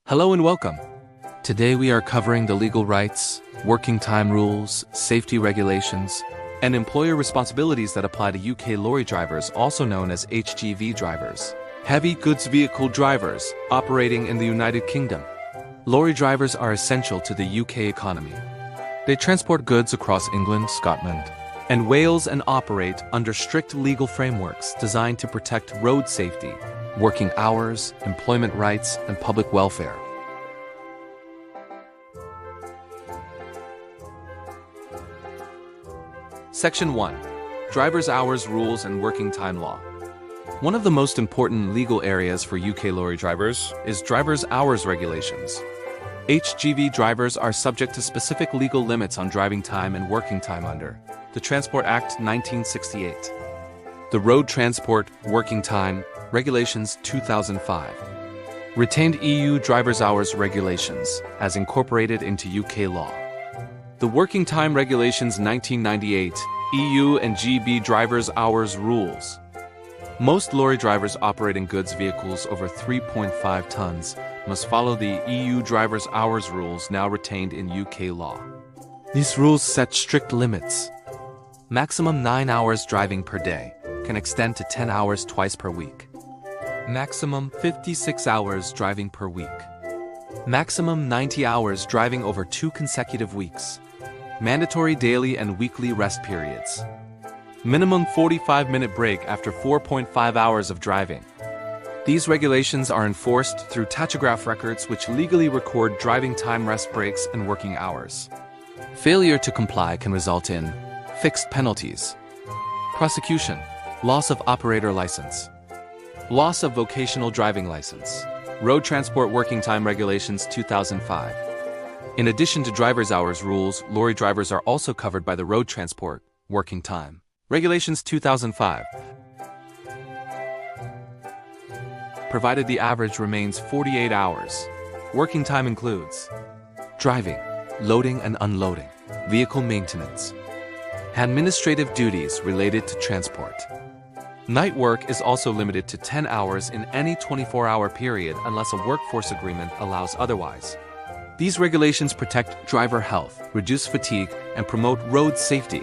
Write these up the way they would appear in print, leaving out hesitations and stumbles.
Hello and welcome. Today we are covering the legal rights, working time rules, safety regulations, and employer responsibilities that apply to UK lorry drivers, also known as HGV drivers. Heavy goods vehicle drivers operating in the United Kingdom. Lorry drivers are essential to the UK economy. They transport goods across England, Scotland, and Wales and operate under strict legal frameworks designed to protect road safety, working hours, employment rights, and public welfare. Section 1. Driver's Hours Rules and Working Time Law. One of the most important legal areas for UK lorry drivers is driver's hours regulations. HGV drivers are subject to specific legal limits on driving time and working time under the Transport Act 1968, the Road Transport Working Time Regulations 2005, retained EU driver's hours regulations as incorporated into UK law, the Working Time Regulations 1998, EU and GB driver's hours rules. Most lorry drivers operating goods vehicles over 3.5 tons must follow the EU driver's hours rules now retained in UK law. These rules set strict limits. Maximum 9 hours driving per day can extend to 10 hours twice per week. Maximum 56 hours driving per week. Maximum 90 hours driving over 2 consecutive weeks. Mandatory daily and weekly rest periods. Minimum 45-minute break after 4.5 hours of driving. These regulations are enforced through tachograph records which legally record driving time, rest breaks, and working hours. Failure to comply can result in fixed penalties, prosecution, loss of operator license, loss of vocational driving license. Road Transport Working Time Regulations 2005. In addition to driver's hours rules, lorry drivers are also covered by the Road Transport Working Time Regulations 2005, provided the average remains 48 hours. Working time includes driving, loading and unloading, vehicle maintenance, administrative duties related to transport. Night work is also limited to 10 hours in any 24-hour period unless a workforce agreement allows otherwise. These regulations protect driver health, reduce fatigue, and promote road safety.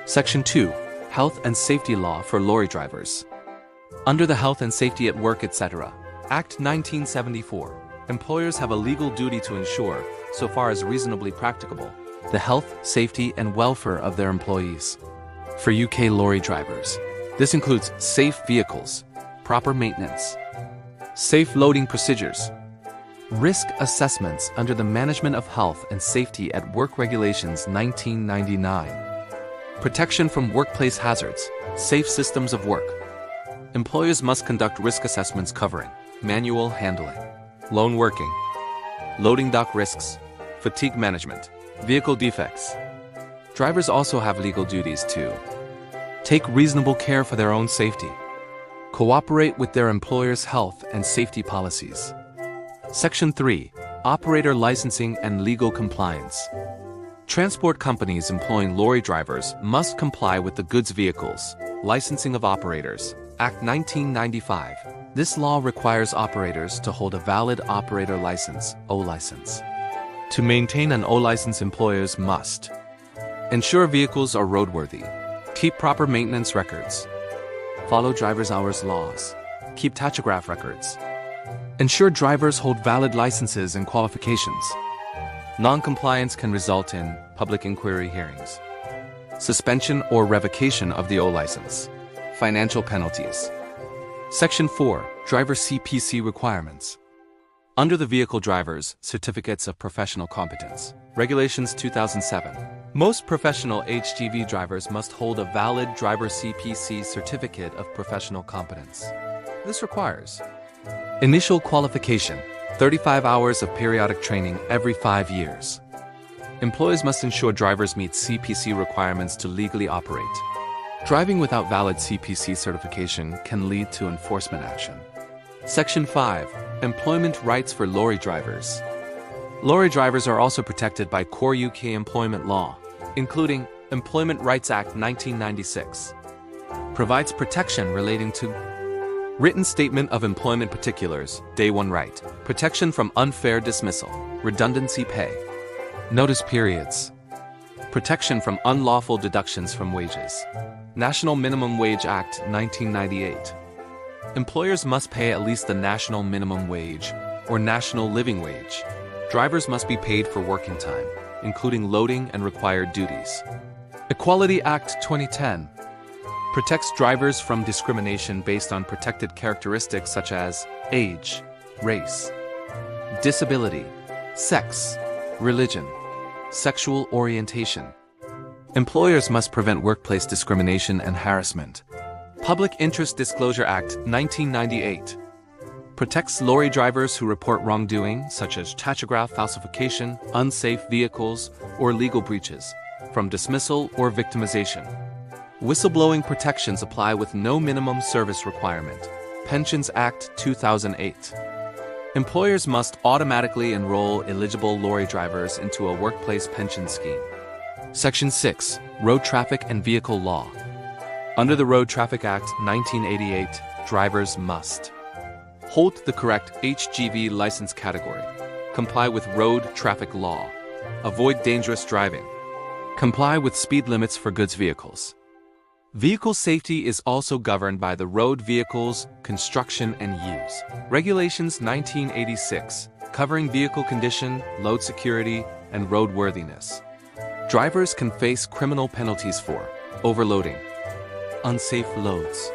Section 2. Health and Safety Law for Lorry Drivers. Under the Health and Safety at Work, etc. Act 1974, employers have a legal duty to ensure, so far as reasonably practicable, the health, safety, and welfare of their employees. For UK lorry drivers, this includes safe vehicles, proper maintenance, safe loading procedures, risk assessments under the Management of Health and Safety at Work Regulations 1999, protection from workplace hazards, safe systems of work. Employers must conduct risk assessments covering manual handling, lone working, loading dock risks, fatigue management, vehicle defects. Drivers also have legal duties to take reasonable care for their own safety, cooperate with their employer's health and safety policies. Section 3. Operator Licensing and Legal Compliance. Transport companies employing lorry drivers must comply with the Goods Vehicles Licensing of Operators Act 1995. This law requires operators to hold a valid operator license, O license. To maintain an O license, employers must ensure vehicles are roadworthy, keep proper maintenance records, follow driver's hours laws, keep tachograph records, ensure drivers hold valid licenses and qualifications. Non-compliance can result in public inquiry hearings, suspension or revocation of the O license, financial penalties. Section 4. Driver CPC Requirements. Under the Vehicle Drivers Certificates of Professional Competence Regulations 2007, most professional HGV drivers must hold a valid driver CPC Certificate of Professional Competence. This requires initial qualification, 35 hours of periodic training every 5 years. Employers must ensure drivers meet CPC requirements to legally operate. Driving without valid CPC certification can lead to enforcement action. Section 5. Employment Rights for Lorry Drivers. Lorry drivers are also protected by core UK employment law, including Employment Rights Act 1996. Provides protection relating to Written Statement of Employment Particulars, Day 1 Right. Protection from unfair dismissal. Redundancy pay. Notice periods. Protection from unlawful deductions from wages. National Minimum Wage Act, 1998. Employers must pay at least the national minimum wage or national living wage. Drivers must be paid for working time, including loading and required duties. Equality Act 2010 protects drivers from discrimination based on protected characteristics such as age, race, disability, sex, religion, sexual orientation. Employers must prevent workplace discrimination and harassment. Public Interest Disclosure Act, 1998 protects lorry drivers who report wrongdoing, such as tachograph falsification, unsafe vehicles, or legal breaches, from dismissal or victimization. Whistleblowing protections apply with no minimum service requirement. Pensions Act, 2008. Employers must automatically enroll eligible lorry drivers into a workplace pension scheme. Section 6, Road Traffic and Vehicle Law. Under the Road Traffic Act, 1988, drivers must hold the correct HGV license category, comply with road traffic law, avoid dangerous driving, comply with speed limits for goods vehicles. Vehicle safety is also governed by the Road Vehicles, Construction and Use Regulations 1986, covering vehicle condition, load security, and roadworthiness. Drivers can face criminal penalties for overloading, unsafe loads,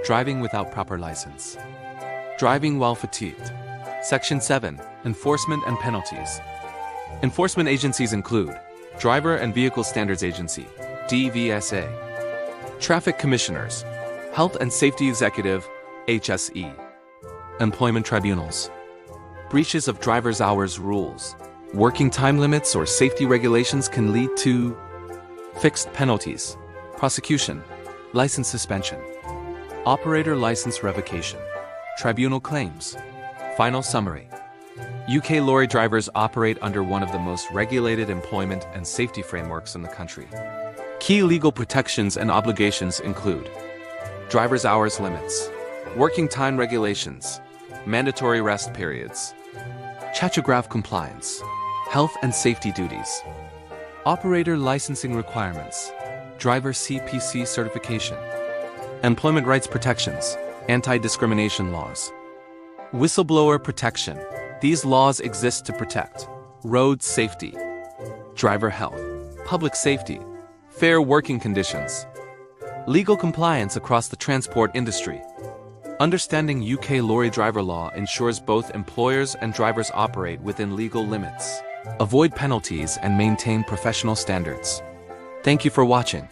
driving without proper license, driving while fatigued. Section 7, Enforcement and Penalties. Enforcement agencies include Driver and Vehicle Standards Agency, DVSA, Traffic Commissioners, Health and Safety Executive, HSE, Employment Tribunals. Breaches of driver's hours rules, working time limits or safety regulations can lead to fixed penalties, prosecution, license suspension, operator license revocation, tribunal claims. Final summary. UK lorry drivers operate under one of the most regulated employment and safety frameworks in the country. Key legal protections and obligations include driver's hours limits, working time regulations, mandatory rest periods, tachograph compliance, health and safety duties, operator licensing requirements, driver CPC certification, employment rights protections, anti-discrimination laws, whistleblower protection. These laws exist to protect road safety, driver health, public safety, fair working conditions, legal compliance across the transport industry. Understanding UK lorry driver law ensures both employers and drivers operate within legal limits, avoid penalties, and maintain professional standards. Thank you for watching.